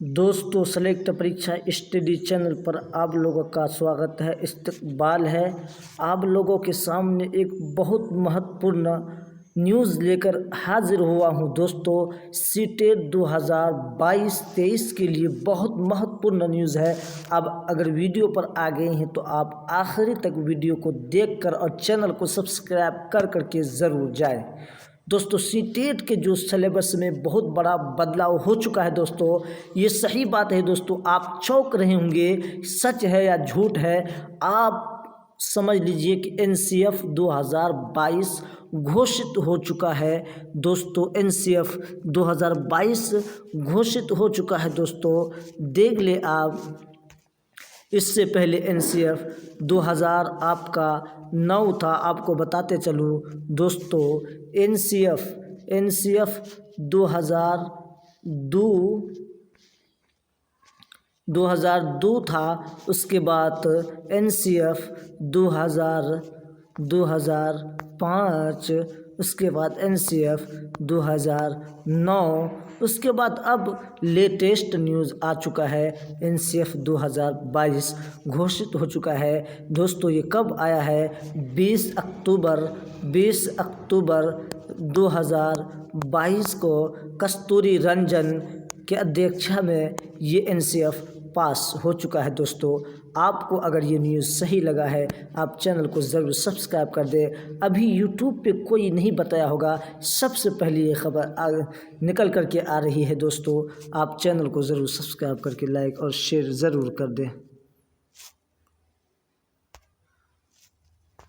दोस्तों सेलेक्ट परीक्षा study channel पर आप लोगों का स्वागत है। इस्तकबाल है। आप लोगों के सामने एक बहुत महत्वपूर्ण न्यूज़ लेकर हाजिर हुआ हूं। दोस्तों सीटेट 2022-23 के लिए बहुत महत्वपूर्ण न्यूज़ है। अब अगर वीडियो पर आ गए हैं तो आप आखिरी तक वीडियो को देखकर और चैनल को सब्सक्राइब कर करके ज़रूर जाएं। दोस्तों सीटेट के जो सिलेबस में बहुत बड़ा बदलाव हो चुका है। दोस्तों ये सही बात है। दोस्तों आप चौंक रहे होंगे, सच है या झूठ है। आप समझ लीजिए कि एनसीएफ 2022 घोषित हो चुका है। दोस्तों एनसीएफ 2022 घोषित हो चुका है। दोस्तों देख ले आप, इससे पहले एनसीएफ 2000 आपका 9 था। आपको बताते चलूँ दोस्तों, एनसीएफ 2002 था। उसके बाद एनसीएफ 2005, उसके बाद एनसीएफ 2009, उसके बाद अब लेटेस्ट न्यूज़ आ चुका है एनसीएफ 2022 घोषित हो चुका है। दोस्तों ये कब आया है? 20 अक्टूबर 2022 को कस्तूरी रंजन के अध्यक्षता में ये एनसीएफ पास हो चुका है। दोस्तों आपको अगर ये न्यूज़ सही लगा है आप चैनल को ज़रूर सब्सक्राइब कर दें। अभी यूट्यूब पे कोई नहीं बताया होगा, सबसे पहले ये खबर निकल करके आ रही है। दोस्तों आप चैनल को ज़रूर सब्सक्राइब करके लाइक और शेयर ज़रूर कर दें।